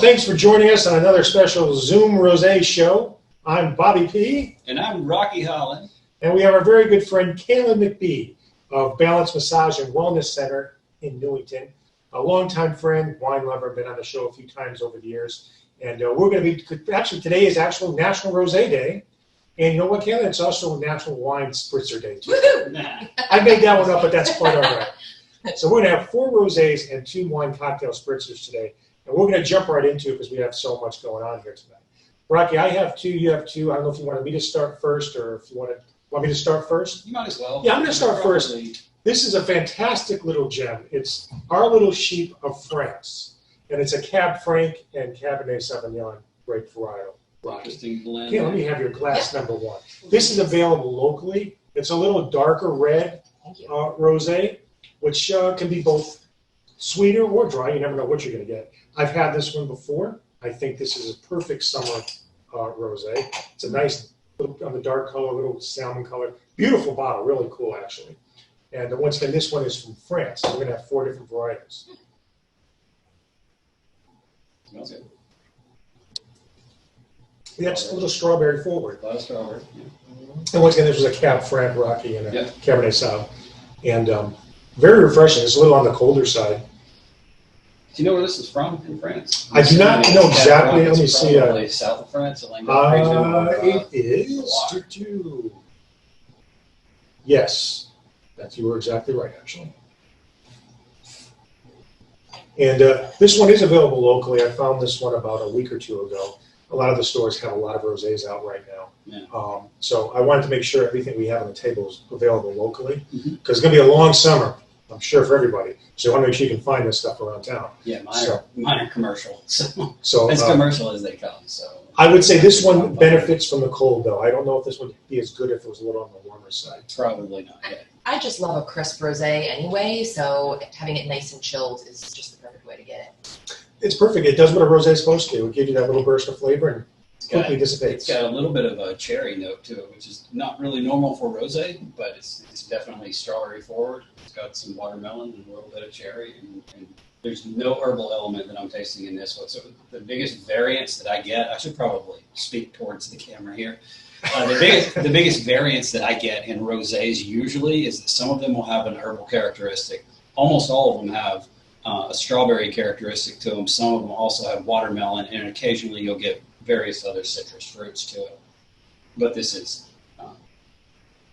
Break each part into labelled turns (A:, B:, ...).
A: thanks for joining us on another special Zoom Rosé show. I'm Bobby P.
B: And I'm Rocky Holland.
A: And we have our very good friend Kayla McBee of Balance Massage and Wellness Center in Newington. A longtime friend, wine lover, been on the show a few times over the years. And we're going to be, actually today is actual National Rosé Day. And you know what, Kayla? It's also National Wine Spritzer Day, too. I made that one up, but that's quite all right. So we're going to have 4 rosés and 2 wine cocktail spritzers today. And we're going to jump right into it because we have so much going on here tonight. Rocky, I have 2, you have 2. I don't know if you wanted me to start first or if you want me to start first.
B: You might as well.
A: Yeah, I'm going to start first. This is a fantastic little gem. It's our little sheep of France. And it's a Cab Franc and Cabernet Sauvignon grape varietal.
B: Interesting blend.
A: Okay, let me have your glass number 1. This is available locally. It's a little darker red rosé, which can be both sweeter or dry. You never know what you're going to get. I've had this one before. I think this is a perfect summer rosé. It's a nice, on the dark color, little salmon color. Beautiful bottle, really cool actually. And once again, this one is from France. So we're going to have 4 different varieties.
B: Smells good.
A: That's a little strawberry forward.
B: A lot of strawberry. Yeah.
A: And once again, this was a Cab Franc Rocky and a Cabernet Sauv. And very refreshing. It's a little on the colder side.
B: Do you know where this is from in France?
A: I do not know exactly. Let me see.
B: South of France.
A: It is. Yes. You were exactly right, actually. And this one is available locally. I found this one about a week or 2 ago. A lot of the stores have a lot of rosés out right now. Yeah. So I wanted to make sure everything we have on the table is available locally because it's going to be a long summer, I'm sure, for everybody. So I want to make sure you can find this stuff around town.
B: Yeah, mine are commercial. So as commercial as they come. So
A: I would say this one benefits from the cold, though. I don't know if this would be as good if it was a little on the warmer side.
B: Probably not. Yeah.
C: I just love a crisp rosé anyway, so having it nice and chilled is just the perfect way to get it.
A: It's perfect. It does what a rosé is supposed to do. It gives you that little burst of flavor and quickly dissipates.
B: It's got a little bit of a cherry note to it, which is not really normal for rosé, but it's definitely strawberry forward. It's got some watermelon and a little bit of cherry, and there's no herbal element that I'm tasting in this one. So the biggest variance that I get, I should probably speak towards the camera here. The biggest variance that I get in rosés usually is that some of them will have an herbal characteristic. Almost all of them have a strawberry characteristic to them. Some of them also have watermelon, and occasionally you'll get various other citrus fruits to it. But this is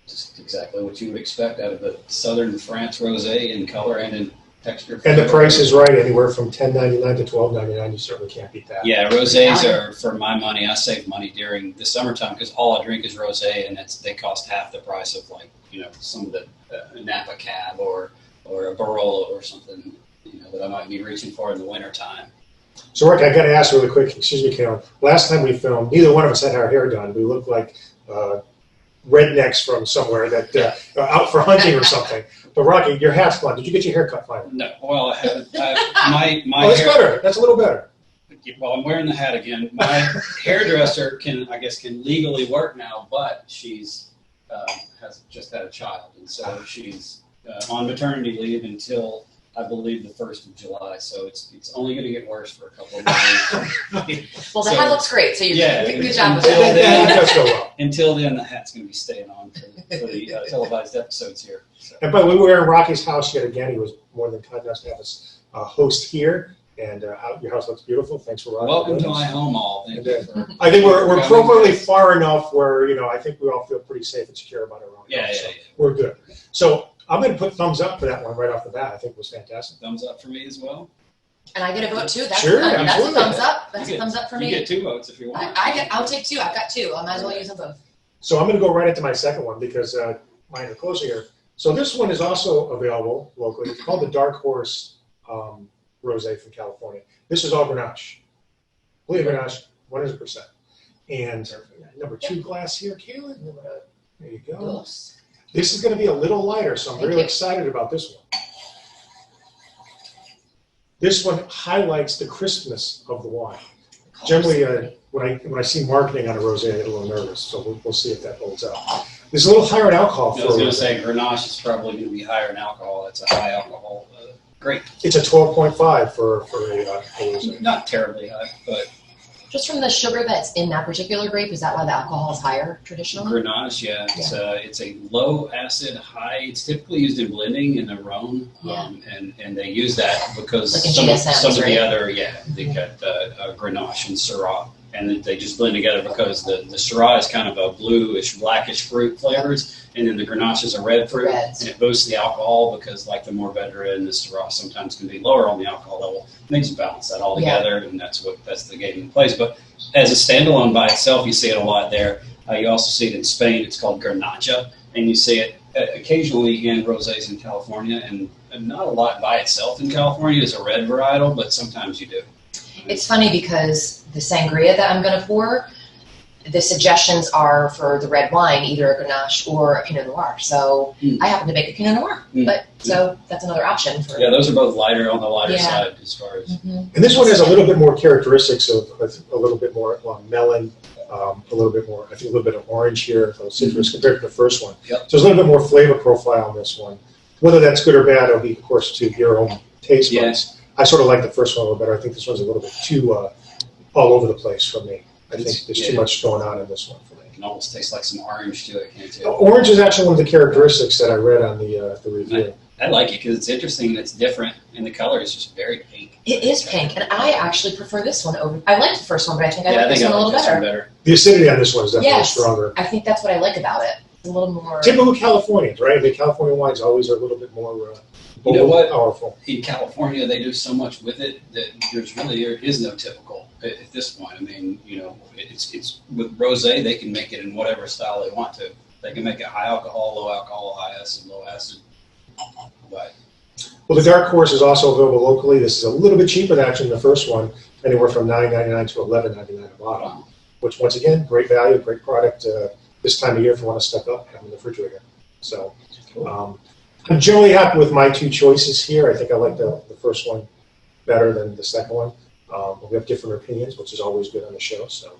B: just exactly what you would expect out of the Southern France rosé in color and in texture.
A: And the price is right, anywhere from $10.99 to $12.99. You certainly can't beat that.
B: Yeah, rosés are, for my money, I save money during the summertime because all I drink is rosé, and they cost half the price of some of the Napa Cab or a Barolo or something that I might be reaching for in the wintertime.
A: So, Rick, I got to ask really quick. Excuse me, Karen. Last time we filmed, neither one of us had our hair done. We looked like rednecks from somewhere that out for hunting or something. But Rocky, your hat's blonde. Did you get your hair cut finally?
B: No. Well, my
A: that's
B: hair,
A: better. That's a little better.
B: Well, I'm wearing the hat again. My hairdresser can legally work now, but she's has just had a child, and so she's on maternity leave until I believe the 1st of July. So it's only going to get worse for a couple of months.
C: Well, the hat looks great. So you good job with
A: that.
B: Until then, the hat's going to be staying on for the televised episodes here. So.
A: And by the way, we were in Rocky's house yet again. He was more than kind enough to have us host here. And your house looks beautiful. Thanks for Rocky.
B: Welcome to my home, all. Thank you for
A: I think we're appropriately far enough where I think we all feel pretty safe and secure about our own.
B: Yeah.
A: We're good. So I'm going to put thumbs up for that one right off the bat. I think it was fantastic.
B: Thumbs up for me as well.
C: And I get a vote too. That's
A: sure,
C: that's a thumbs up. That's a thumbs up for me.
B: You get 2 votes if you want.
C: I'll take 2. I've got 2. I might as well use them both.
A: So I'm going to go right into my second one because mine are closer here. So this one is also available locally. It's called the Dark Horse Rosé from California. This is all Grenache. Believe it or not, 100%. And number 2 glass here, Kayla. There you go. This is going to be a little lighter, so I'm really excited about this one. This one highlights the crispness of the wine. Generally, when I see marketing on a rosé, I get a little nervous, so we'll see if that holds up. This is a little higher in alcohol.
B: I was going to say Grenache is probably going to be higher in alcohol. It's a high alcohol Great.
A: It's a 12.5 for a rosé.
B: Not terribly high, but
C: Just from the sugar that's in that particular grape, is that why the alcohol is higher traditionally?
B: Grenache, yeah. It's a low acid, high. It's typically used in blending in the Rhone, and they use that because
C: Like in
B: some
C: GSMs,
B: of
C: right?
B: the other, they got Grenache and Syrah, and they just blend together because the Syrah is kind of a bluish, blackish fruit flavors, and then the Grenache is a red fruit,
C: Reds.
B: and it boosts the alcohol because like the Mourvedre and the Syrah sometimes can be lower on the alcohol level. They just balance that all together, and that's the game in place. But as a standalone by itself, you see it a lot there. You also see it in Spain. It's called Garnacha, and you see it occasionally in rosés in California, and not a lot by itself in California as a red varietal, but sometimes you do.
C: It's funny because the sangria that I'm going to pour, the suggestions are for the red wine, either a Grenache or a Pinot Noir. So I happen to make a Pinot Noir, but so that's another option. For
B: Those are both lighter on the lighter side as far as.
A: And this one has a little bit more characteristics of a little bit more melon, a little bit more, I think a little bit of orange here, a little citrus compared to the first one.
B: Yep.
A: So there's a little bit more flavor profile on this one. Whether that's good or bad, it'll be, of course, to your own taste buds. I sort of like the first one a little better. I think this one's a little bit too all over the place for me. I think there's too much going on in this one for me.
B: It can almost taste like some orange to it, can't you?
A: Orange is actually one of the characteristics that I read on the review.
B: I like it because it's interesting and it's different, and the color is just very pink.
C: It is pink, and I actually prefer this one over. I liked the first one, but I think I like this one a little better.
A: The acidity on this one is definitely stronger.
C: I think that's what I like about it. It's a little more
A: typical Californians, right? The California wines always are a little bit more powerful.
B: In California, they do so much with it that there is no typical at this point. I mean, it's with rosé, they can make it in whatever style they want to. They can make it high alcohol, low alcohol, high acid, low acid. But
A: well, the Dark Horse is also available locally. This is a little bit cheaper than actually the first one, anywhere from $9.99 to $11.99 a bottle. Which, once again, great value, great product this time of year if you want to stock up and have in the refrigerator. So, I'm generally happy with my two choices here. I think I like the first one better than the second one. We have different opinions, which is always good on the show. So,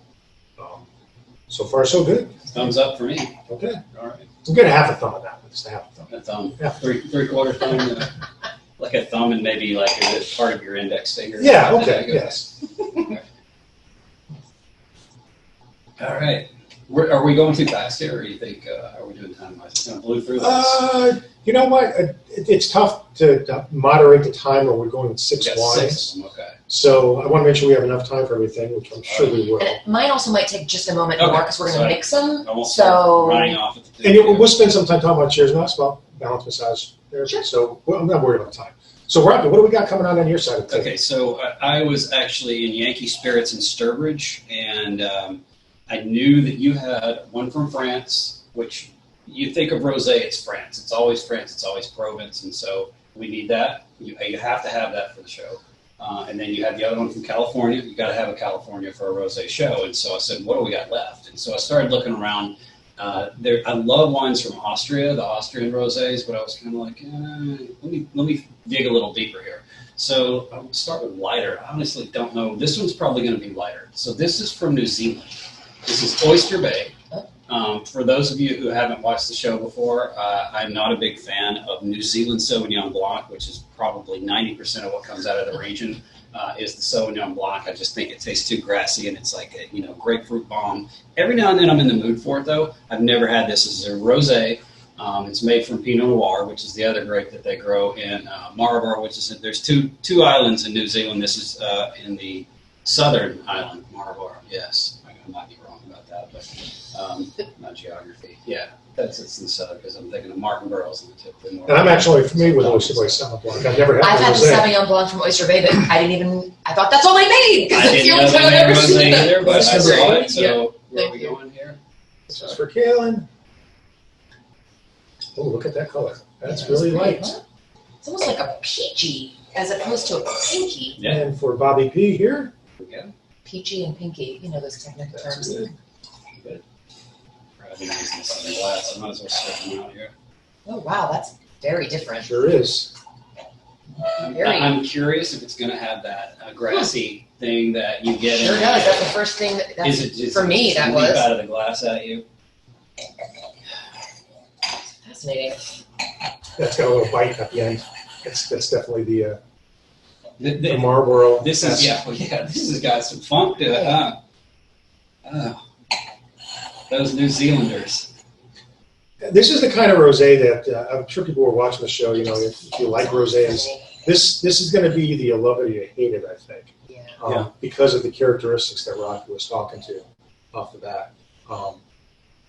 A: so far so good.
B: Thumbs up for me.
A: Okay.
B: All right.
A: I'm going to have a thumb on that one. Just a half a thumb.
B: A thumb.
A: Yeah.
B: Three-quarter thumb. Like a thumb and maybe like a part of your index finger.
A: Yeah. Okay. Yes.
B: All right. Are we going too fast here, or do you think are we doing time-wise? It's going to blow through this.
A: You know what? It's tough to moderate the time when we're going with six wines.
B: 6. Okay.
A: So I want to make sure we have enough time for everything, which I'm sure we will.
C: And mine also might take just a moment more because we're going to mix them.
B: So running off.
A: And we'll spend some time talking about chairs, not about balance massage therapy. Sure. So I'm not worried about time. So Rocky, what do we got coming on your side of the table?
B: Okay, so I was actually in Yankee Spirits in Sturbridge, and I knew that you had one from France, which you think of rosé, it's France. It's always France. It's always Provence, and so we need that. You have to have that for the show. And then you had the other one from California. You got to have a California for a rosé show. And so I said, what do we got left? And so I started looking around. I love wines from Austria, the Austrian rosés, but I was kind of like, let me dig a little deeper here. So I'll start with lighter. I honestly don't know. This one's probably going to be lighter. So this is from New Zealand. This is Oyster Bay. For those of you who haven't watched the show before, I'm not a big fan of New Zealand Sauvignon Blanc, which is probably 90% of what comes out of the region is the Sauvignon Blanc. I just think it tastes too grassy, and it's like a grapefruit bomb. Every now and then I'm in the mood for it, though. I've never had this. This is a rosé. It's made from Pinot Noir, which is the other grape that they grow in Marlborough, which is there's two islands in New Zealand. This is in the southern island, Marlborough. Yes, I might be wrong about that, but not geography. Yeah, it's in the southern because I'm thinking of Martinborough's in the tip of the north.
A: And I'm actually familiar with Oyster Bay Sauvignon Blanc. I've never had
C: I've had the Sauvignon Blanc from Oyster Bay, but I thought that's all they made because it's the only time I've ever seen it.
B: Either, but I saw it, so
C: yeah.
B: where are we going here?
A: This is for Kaylin. Oh, look at that color. That's really light.
C: It's almost like a peachy as opposed to a pinky.
B: Yeah.
A: And for Bobby P here.
B: Yeah.
C: Peachy and pinky, those technical terms.
B: Good. Probably nice in the southern glass. I might as well start them out here.
C: Oh wow, that's very different.
A: Sure is.
B: I'm curious if it's going to have that grassy thing that you get.
C: Sure does. That's the first thing for me. That was
B: out of the glass at you.
C: Fascinating.
A: That's got a little bite at the end. That's definitely the
B: The-
A: Marlboro.
B: This is this has got some funk to it, huh? Oh, those New Zealanders.
A: This is the kind of rosé that I'm sure people who are watching the show. If you like rosés, this is going to be the you love it or you hate it. I think, because of the characteristics that Rocky was talking to off the bat.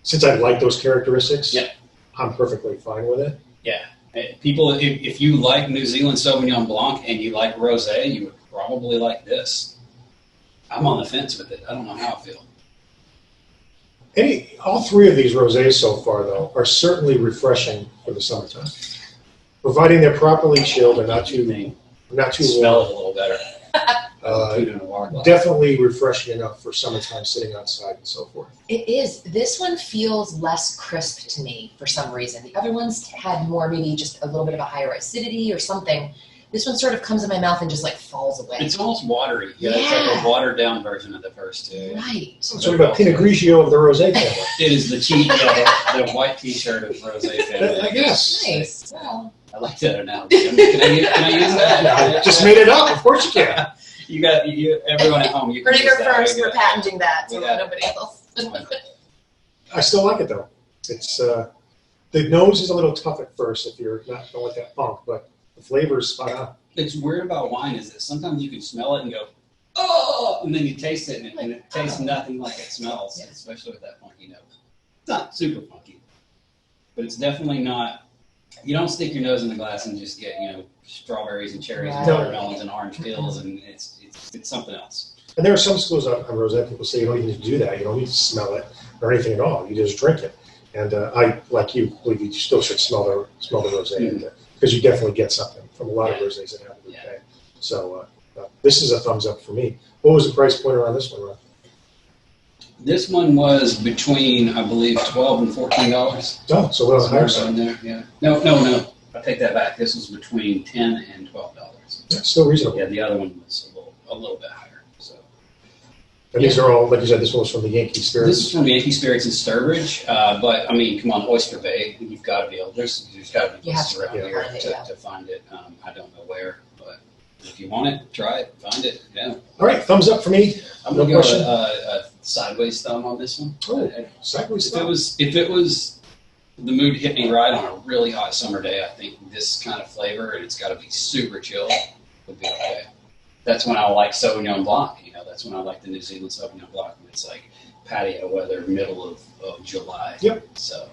A: Since I like those characteristics, I'm perfectly fine with it.
B: Yeah. People, if you like New Zealand Sauvignon Blanc and you like rosé, you would probably like this. I'm on the fence with it. I don't know how I feel.
A: All three of these rosés so far, though, are certainly refreshing for the summertime, providing they're properly chilled and not too
B: Smell
A: warm.
B: it a little better.
A: Definitely refreshing enough for summertime sitting outside and so forth.
C: It is. This one feels less crisp to me for some reason. The other ones had more, maybe just a little bit of a higher acidity or something. This one sort of comes in my mouth and just like falls away.
B: It's almost watery. Yeah, it's like a watered down version of the first two.
C: Right.
A: It's sort of a Pinot Grigio of the rosé family.
B: It is the white T-shirt of rosé family.
A: I guess.
C: Nice. Well,
B: I like that analogy. Can I use that?
A: I just made it up. Of course you can.
B: Everyone at home. You can
C: heard it here
B: use that.
C: first. We're patenting that, so
B: We got it.
C: nobody else.
A: I still like it though. It's the nose is a little tough at first if you're not going with that funk, but the flavor is spot on.
B: It's weird about wine is that sometimes you can smell it and go, oh, and then you taste it and it tastes nothing like it smells, especially with that funky note. It's not super funky, but it's definitely not. You don't stick your nose in the glass and just get strawberries and cherries and watermelons and orange peels, and it's something else.
A: And there are some schools on rosé. People say you don't even need to do that. You don't need to smell it or anything at all. You just drink it. And I, like you, believe you still should smell the rosé because you definitely get something from a lot of rosés that have a good bouquet. So this is a thumbs up for me. What was the price point around this one, Ron?
B: This one was between, I believe, $12 and $14.
A: Oh, so we're on the higher side.
B: There, yeah. No. I take that back. This was between $10 and $12.
A: That's still reasonable.
B: Yeah, the other one was a little bit higher. So.
A: And these are all, like you said, this one was from the Yankee Spirits.
B: This is from Yankee Spirits and Sturbridge, but I mean, come on, Oyster Bay. You've got to be able. There's got to be places around here to find it. I don't know where, but if you want it, try it, find it. Yeah.
A: All right, thumbs up for me.
B: I'm gonna go a sideways thumb on this one.
A: Oh, sideways thumb.
B: If it was the mood hit me right on a really hot summer day, I think this kind of flavor, and it's got to be super chill, would be okay. That's when I like Sauvignon Blanc. That's when I like the New Zealand Sauvignon Blanc. It's like patio weather, middle of July.
A: Yep.
B: So.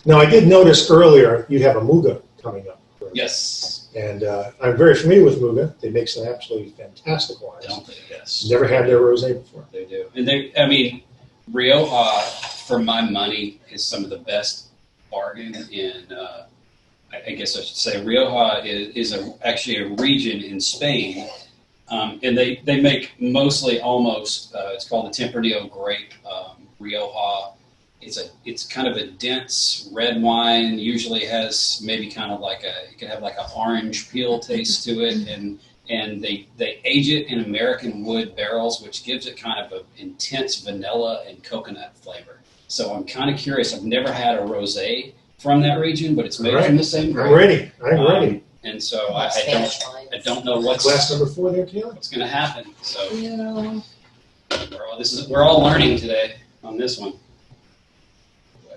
A: Now, I did notice earlier you have a Muga coming up.
B: Yes.
A: And I'm very familiar with Muga. They make some absolutely fantastic wines.
B: Don't they? Yes.
A: Never had their rosé before.
B: They do. And Rioja, for my money, is some of the best bargain in, I guess I should say, Rioja is actually a region in Spain. And they make mostly almost, it's called the Tempranillo grape, Rioja. It's kind of a dense red wine, usually has maybe kind of like it can have like an orange peel taste to it. And they age it in American wood barrels, which gives it kind of an intense vanilla and coconut flavor. So I'm kind of curious. I've never had a rosé from that region, but it's made from the same grape.
A: I'm ready.
B: And so I don't know what's
A: glass number 4 there, Kayla.
B: What's going to happen. So we're all learning today on this one.
C: I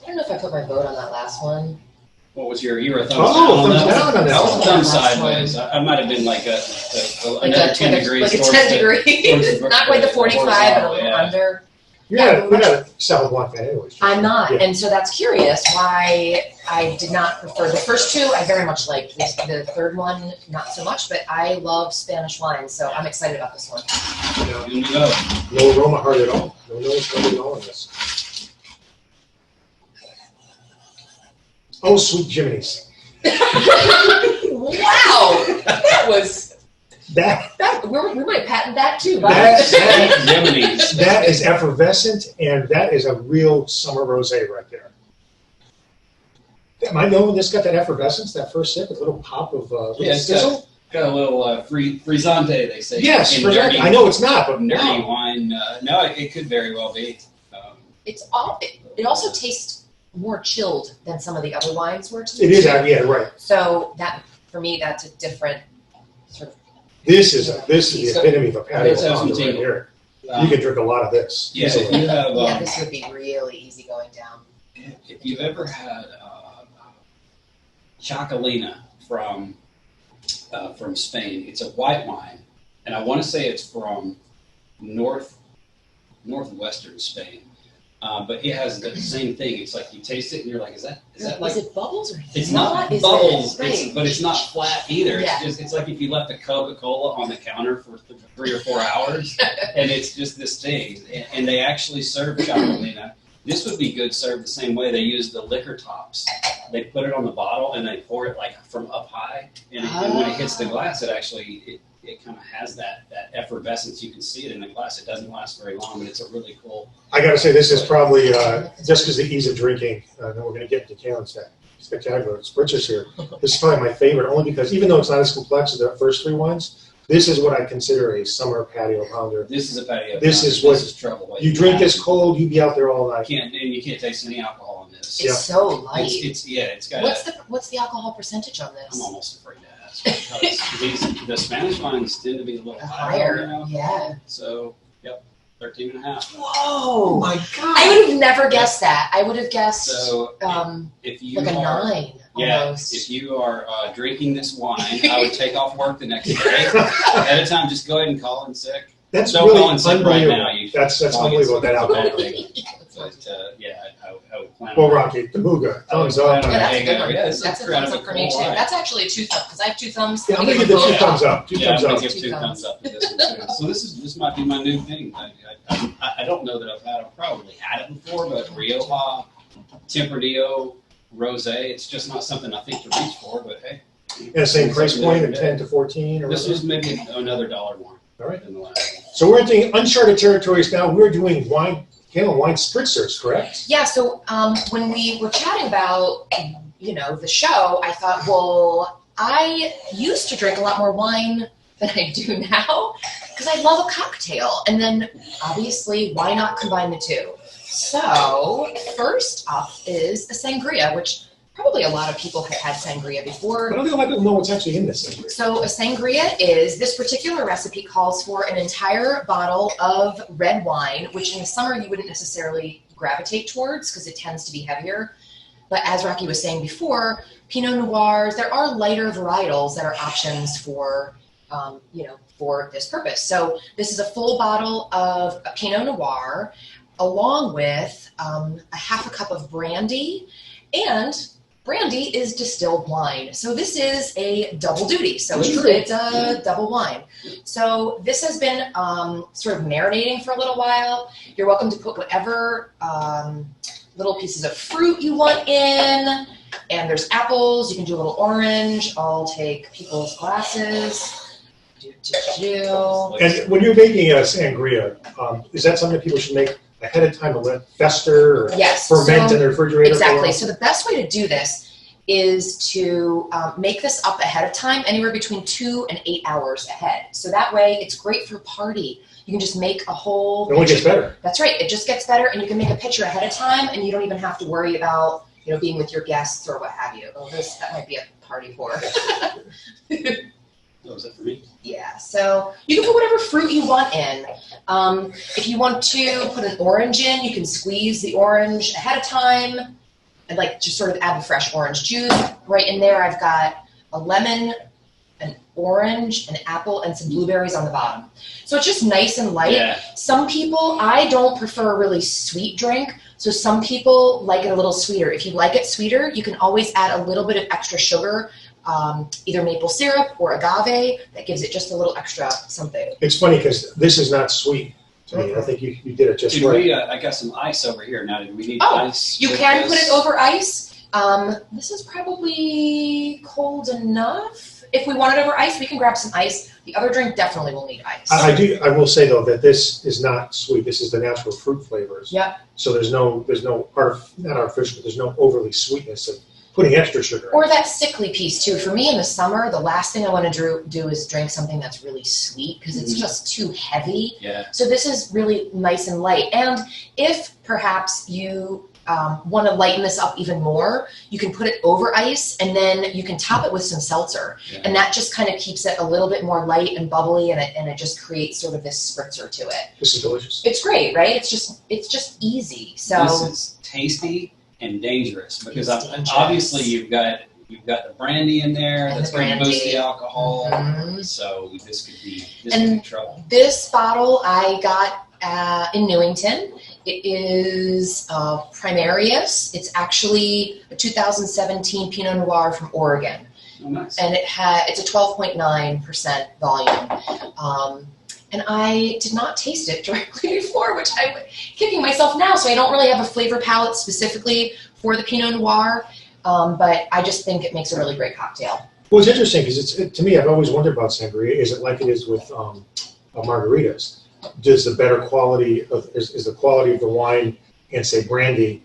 C: don't know if I put my vote on that last one.
B: What was you were a thumbs down on
A: thumbs
B: that?
A: down on that one.
B: Thumbs sideways. I might have been like another 10 degrees.
C: Like a 10 degrees. Not quite the 45, but a little under.
A: You're not a Sauv Blanc fan anyways.
C: I'm not, and so that's curious why I did not prefer the first two. I very much liked the third one, not so much, but I love Spanish wine, so I'm excited about this one.
A: No aroma heart at all. No nose heart at all in this. Oh, sweet Jiminy's.
C: Wow, that was. We might patent that too.
A: That is effervescent, and that is a real summer rosé right there. Am I knowing this got that effervescence, that first sip, a little pop of sizzle?
B: Got a little frizzante, they say.
A: Yes, frizzante. I know it's not, but
B: nerdy wine. No, it could very well be.
C: It also tastes more chilled than some of the other wines were.
A: It is, yeah, right.
C: So that, for me, that's a different sort of.
A: This is the epitome of a patio pounder right here. You can drink a lot of this.
B: Yeah, if you have,
C: yeah, this would be really easy going down.
B: If you've ever had Chacalina from Spain, it's a white wine, and I want to say it's from northwestern Spain. But it has the same thing. It's like you taste it and you're like, is that like?
C: Is it bubbles or?
B: It's not bubbles,
C: right.
B: but it's not flat either.
C: Yeah.
B: It's like if you left a Coca-Cola on the counter for 3 or 4 hours, and it's just this thing. And they actually serve Chacalina. This would be good served the same way. They use the liquor tops. They put it on the bottle and they pour it like from up high, and when it hits the glass, it actually it kind of has that effervescence. You can see it in the glass. It doesn't last very long, but it's a really cool.
A: I got to say, this is probably just because the ease of drinking. Then we're going to get to Kalen's spectacular spritzers here. This is probably my favorite, only because even though it's not as complex as the first 3 wines, this is what I consider a summer patio pounder.
B: This is a patio.
A: This
B: pounder.
A: is what
B: this is trouble.
A: You drink this cold, you be out there all night.
B: You can't taste any alcohol in this.
C: It's so light.
B: It's got.
C: What's the alcohol percentage on this?
B: I'm almost afraid to ask. The Spanish wines tend to be a little
C: higher.
B: Now.
C: Yeah.
B: So, 13.5.
C: Whoa!
A: Oh my God!
C: I would have never guessed that. I would have guessed
B: if you
C: like a 9. Almost.
B: If you are drinking this wine, I would take off work the next day. Ahead of time, just go ahead and call in sick.
A: That's
B: Don't
A: really
B: call in sick right now.
A: That's unbelievable. That alcohol.
B: But I would plan.
A: Well, Rocky, the Muga, thumbs up.
C: Yeah, that's a good one.
B: Yeah,
C: That's a thumbs up for me too. That's actually a 2 thumbs because I have 2 thumbs.
A: Yeah, I'm gonna give the 2 thumbs up. 2 thumbs
B: I'm
A: up.
B: gonna give 2 thumbs up to this one too. So this might be my new thing. I don't know that I've probably had it before, but Rioja, Tempranillo, rosé. It's just not something I think to reach for. But hey,
A: Yeah, same price point of 10 to 14. Or
B: this was maybe another $1 more.
A: All right.
B: Than the last one.
A: So we're entering uncharted territories now. We're doing wine spritzers, correct?
C: Yeah. So when we were chatting about the show, I thought, well, I used to drink a lot more wine than I do now because I love a cocktail, and then obviously, why not combine the 2? So first up is a sangria, which probably a lot of people have had sangria before.
A: I don't think a lot of people know what's actually in this sangria.
C: So a sangria is, this particular recipe calls for an entire bottle of red wine, which in the summer you wouldn't necessarily gravitate towards because it tends to be heavier. But as Rocky was saying before, Pinot Noirs, there are lighter varietals that are options for, for this purpose. So this is a full bottle of a Pinot Noir along with a half a cup of brandy, and brandy is distilled wine. So this is a double duty. So it's a double wine. So this has been sort of marinating for a little while. You're welcome to put whatever little pieces of fruit you want in. And there's apples. You can do a little orange. I'll take people's glasses.
A: And when you're making a sangria, is that something that people should make ahead of time to let fester or ferment in the refrigerator?
C: Exactly. So the best way to do this is to make this up ahead of time, anywhere between 2 and 8 hours ahead. So that way it's great for a party. You can just make a whole.
A: It only gets better.
C: That's right. It just gets better, and you can make a pitcher ahead of time, and you don't even have to worry about being with your guests or what have you. Oh, that might be a party pour.
B: Was that for me?
C: Yeah, so you can put whatever fruit you want in. If you want to put an orange in, you can squeeze the orange ahead of time and just sort of add the fresh orange juice. Right in there, I've got a lemon, an orange, an apple, and some blueberries on the bottom. So it's just nice and light.
B: Yeah.
C: Some people, I don't prefer a really sweet drink, so some people like it a little sweeter. If you like it sweeter, you can always add a little bit of extra sugar, either maple syrup or agave. That gives it just a little extra something.
A: It's funny because this is not sweet to me. I think you did it just right.
B: I got some ice over here. Now, do we need ice?
C: You can put it over ice. This is probably cold enough. If we want it over ice, we can grab some ice. The other drink definitely will need ice.
A: I will say though that this is not sweet. This is the natural fruit flavors.
C: Yeah.
A: So there's no not artificial, but there's no overly sweetness of putting extra sugar.
C: Or that sickly piece too. For me in the summer, the last thing I want to do is drink something that's really sweet because it's just too heavy.
B: Yeah.
C: So this is really nice and light. And if perhaps you want to lighten this up even more, you can put it over ice, and then you can top it with some seltzer.
B: Yeah.
C: And that just kind of keeps it a little bit more light and bubbly, and it just creates sort of this spritzer to it.
A: This is delicious.
C: It's great, right? It's just easy. So
B: this is tasty and dangerous because
C: It's dangerous.
B: obviously you've got the brandy in there
C: And
B: that's
C: the
B: going to boost
C: brandy.
B: the alcohol.
C: Mhm.
B: So this could be trouble.
C: This bottle I got in Newington. It is Primarius. It's actually a 2017 Pinot Noir from Oregon.
B: Oh, nice.
C: And it's a 12.9% volume. And I did not taste it directly before, which I'm kicking myself now, so I don't really have a flavor palette specifically for the Pinot Noir, but I just think it makes a really great cocktail.
A: Well, it's interesting because to me, I've always wondered about sangria. Is it like it is with margaritas? Does the better quality is the quality of the wine and say brandy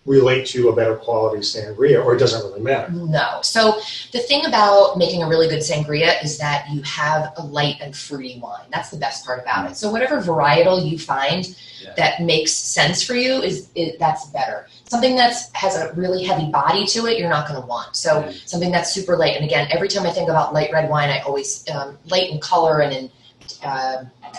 A: relate to a better quality sangria, or it doesn't really matter?
C: No. So the thing about making a really good sangria is that you have a light and fruity wine. That's the best part about it. So whatever varietal you find that makes sense for you that's better. Something that has a really heavy body to it, you're not going to want. So something that's super light. And again, every time I think about light red wine, I always light in color and in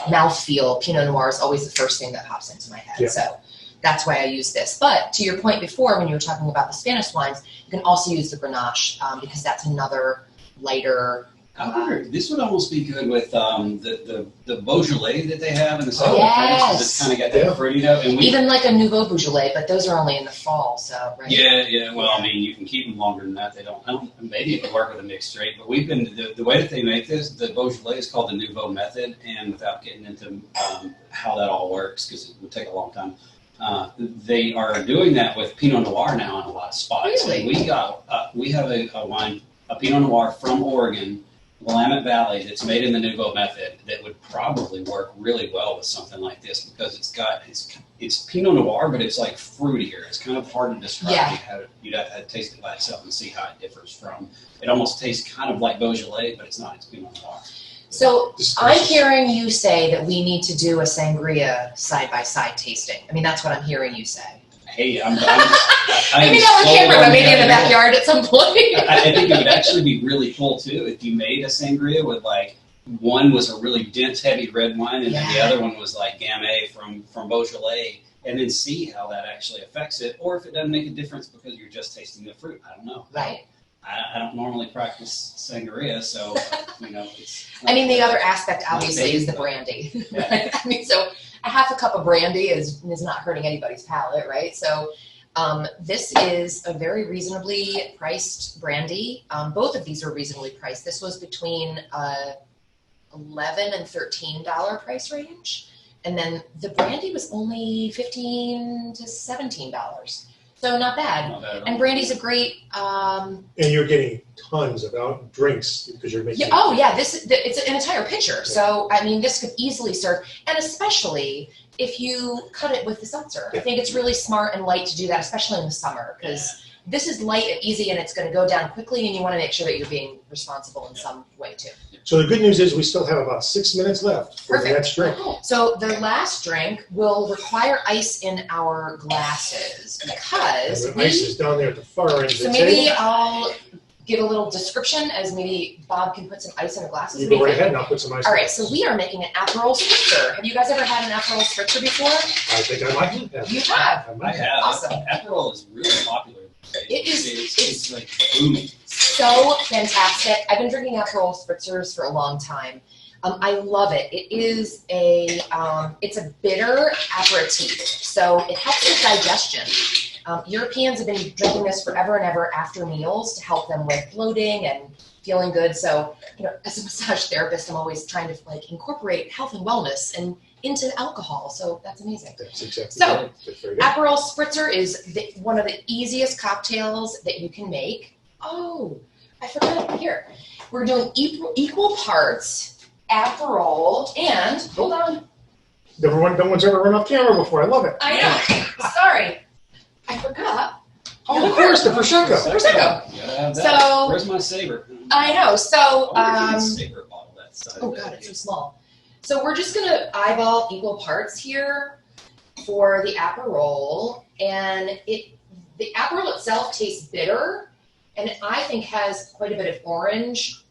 C: mouthfeel. Pinot Noir is always the first thing that pops into my head.
A: Yeah.
C: So that's why I use this. But to your point before, when you were talking about the Spanish wines, you can also use the Grenache because that's another lighter.
B: I wonder, this would almost be good with the Beaujolais that they have in the south
C: Yes.
B: of France. It's kind of got that fruity note. And
C: Even like a Nouveau Beaujolais, but those are only in the fall, so right.
B: Yeah. Well, I mean, you can keep them longer than that. They don't. Maybe it could work with a mixed straight, but we've been the way that they make this. The Beaujolais is called the Nouveau method, and without getting into how that all works, because it would take a long time. They are doing that with Pinot Noir now in a lot of spots.
C: Really?
B: And we have a wine, a Pinot Noir from Oregon, Willamette Valley, that's made in the Nouveau method that would probably work really well with something like this because it's Pinot Noir, but it's like fruitier. It's kind of hard to describe.
C: Yeah.
B: You'd have to taste it by itself and see how it differs from. It almost tastes kind of like Beaujolais, but it's not. It's Pinot Noir.
C: So I'm hearing you say that we need to do a sangria side-by-side tasting. I mean, that's what I'm hearing you say.
B: Hey, I'm
C: maybe not on camera, but maybe in the backyard at some point.
B: I think it would actually be really cool too if you made a sangria with like one was a really dense, heavy red wine, and then the other one was like Gamay from Beaujolais, and then see how that actually affects it, or if it doesn't make a difference because you're just tasting the fruit. I don't know.
C: Right.
B: I don't normally practice sangria, so it's.
C: I mean, the other aspect obviously is the brandy. Right? I mean, so a half a cup of brandy is not hurting anybody's palate, right? So this is a very reasonably priced brandy. Both of these are reasonably priced. This was between $11 and $13 price range, and then the brandy was only $15 to $17. So not bad.
B: Not bad at all.
C: And brandy's a great.
A: And you're getting tons of drinks because you're making.
C: It's an entire pitcher. So I mean, this could easily serve, and especially if you cut it with the seltzer. I think it's really smart and light to do that, especially in the summer, because this is light and easy, and it's going to go down quickly, and you want to make sure that you're being responsible in some way too.
A: So the good news is we still have about 6 minutes left for the next drink.
C: So the last drink will require ice in our glasses because
A: And the ice is down there at the far end of the
C: so maybe
A: table.
C: I'll give a little description as maybe Bob can put some ice in the glasses.
A: You go right ahead and I'll put some ice.
C: All right, so we are making an Aperol spritzer. Have you guys ever had an Aperol spritzer before?
A: I think I might have.
C: You have.
B: I have.
C: Awesome.
B: Aperol is really popular. It's like booming.
C: So fantastic. I've been drinking Aperol spritzers for a long time. I love it. It is it's a bitter aperitif, so it helps with digestion. Europeans have been drinking this forever and ever after meals to help them with bloating and feeling good. So, as a massage therapist, I'm always trying to incorporate health and wellness and into alcohol. So that's amazing.
A: That's exactly
C: So,
A: right. That's very good.
C: Aperol spritzer is one of the easiest cocktails that you can make. Oh, I forgot. Here, we're doing equal parts Aperol and hold on.
A: No one's ever run off camera before. I love it.
C: I know. Sorry, I forgot.
A: Oh, of course, the Prosecco.
C: Prosecco. So
B: where's my saber?
C: I know. So
B: Saber bottle that size.
C: oh god, it's so small. So we're just gonna eyeball equal parts here for the Aperol. and the Aperol itself tastes bitter, and I think has quite a bit of orange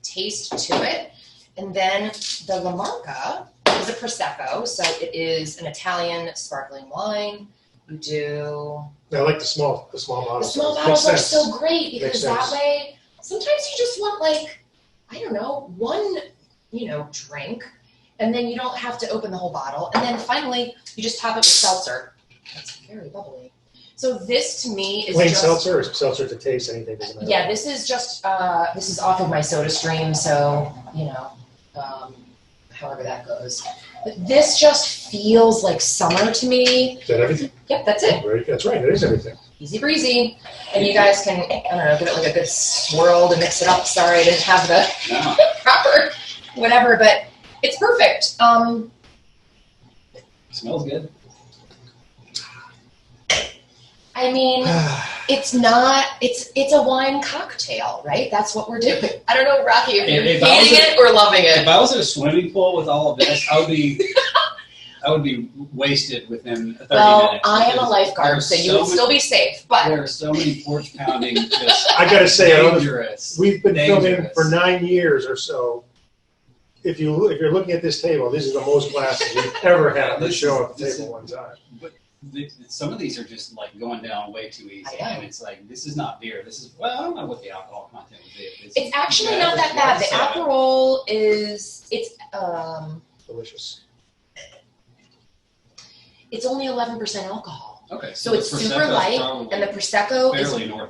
C: taste to it. And then the La Marca is a Prosecco, so it is an Italian sparkling wine. You do.
A: I like the small bottles.
C: The small bottles are so great because that way, sometimes you just want like, I don't know, one, drink, and then you don't have to open the whole bottle. And then finally, you just top it with seltzer. That's very bubbly. So this to me is
A: plain
C: just,
A: seltzer or seltzer to taste anything? Doesn't matter.
C: Yeah, this is just this is off of my Soda Stream, so however that goes. But this just feels like summer to me.
A: Is that everything?
C: Yep, that's it.
A: That's right. It is everything.
C: Easy breezy. And you guys can, I don't know, give it like a good swirl to mix it up. Sorry, I didn't have the proper whatever, but it's perfect.
B: Smells good.
C: I mean, it's a wine cocktail, right? That's what we're doing. I don't know, Rocky, if you're hating it or loving it.
B: If I was at a swimming pool with all of this, I would be wasted within 30 minutes.
C: Well, I am a lifeguard, so you would still be safe. But
B: there are so many porch pounding.
A: I gotta say,
B: dangerous.
A: We've been filming for 9 years or so. If you're looking at this table, this is the most glasses we've ever had on the show at the table one time.
B: Some of these are just like going down way too easy, and it's like, this is not beer. This is, well, I don't know what the alcohol content would be.
C: It's actually not that bad. The Aperol it's
A: delicious.
C: It's only 11% alcohol.
B: Okay,
C: so it's super light, and the Prosecco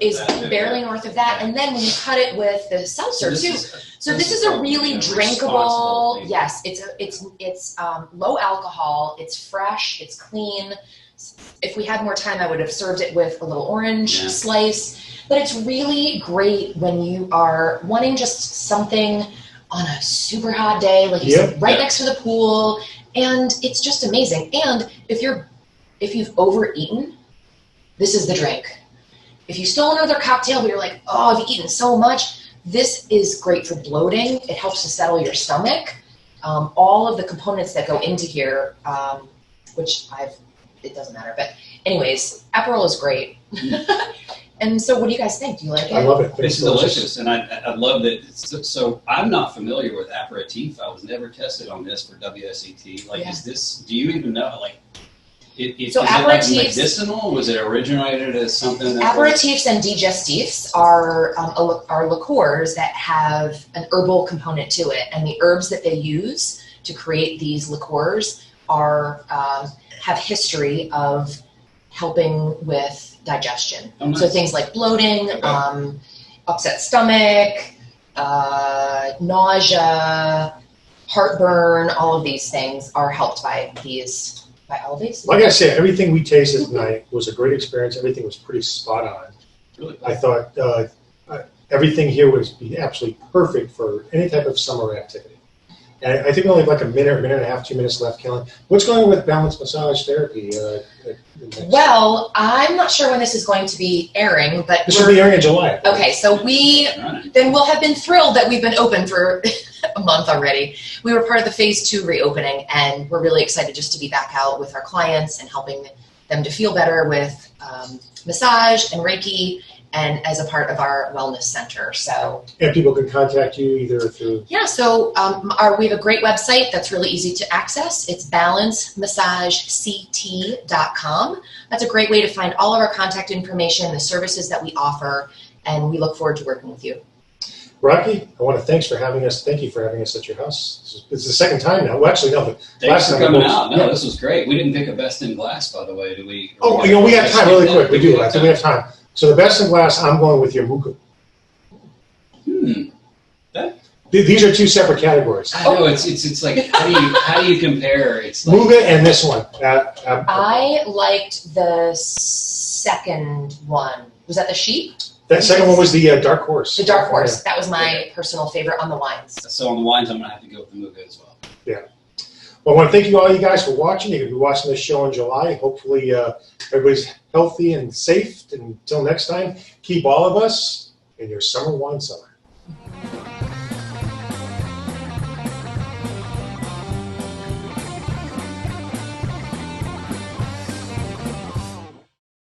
C: is barely north of that. And then when you cut it with the seltzer too, so this is a really drinkable. Yes, it's low alcohol. It's fresh. It's clean. If we had more time, I would have served it with a little orange slice. But it's really great when you are wanting just something on a super hot day, like you said, right next to the pool, and it's just amazing. And if you've overeaten, this is the drink. If you still want another cocktail, but you're like, oh, I've eaten so much, this is great for bloating. It helps to settle your stomach. All of the components that go into here, it doesn't matter. But anyways, Aperol is great. And so what do you guys think? Do you like it?
A: I love it.
B: It's delicious. And I love that. So I'm not familiar with aperitif. I was never tested on this for WSET. Like, is this, do you even know, like, is it like medicinal? Was it originated as something that
C: aperitifs and digestifs are liqueurs that have an herbal component to it, and the herbs that they use to create these liqueurs have history of helping with digestion. Oh, nice. So things like bloating, upset stomach, nausea, heartburn, all of these things are helped by all these.
A: Like I said, everything we tasted tonight was a great experience. Everything was pretty spot on. Really? I thought everything here would be absolutely perfect for any type of summer activity. And I think we only have like a minute and a half, 2 minutes left, Kelly. What's going on with balanced massage therapy?
C: Well, I'm not sure when this is going to be airing, but
A: this will be airing in July.
C: Okay, so then we'll have been thrilled that we've been open for a month already. We were part of the phase 2 reopening, and we're really excited just to be back out with our clients and helping them to feel better with massage and Reiki, and as a part of our wellness center. So, and
A: people can contact you either through...
C: Yeah, so we have a great website that's really easy to access. It's balancemassagect.com. That's a great way to find all of our contact information, the services that we offer, and we look forward to working with you.
A: Rocky, I want to thank you for having us at your house. It's the second time now. Well, actually, no.
B: Thanks for coming out. No, this was great. We didn't pick a best in glass, by the way.
A: We have time really quick. We do. I think we have time. So the best in glass, I'm going with your Muga. These are two separate categories.
B: I know, it's like, how do you compare? It's like,
A: Muga and this one.
C: I liked the second one. Was that the sheep?
A: That second one was the Dark Horse.
C: The Dark Horse. That was my personal favorite on the wines.
B: So on the wines, I'm going to have to go with the Muga as well.
A: Yeah. Well, I want to thank you guys for watching. You're going to be watching this show in July. Hopefully everybody's healthy and safe. And until next time, keep all of us in your summer wine cellar.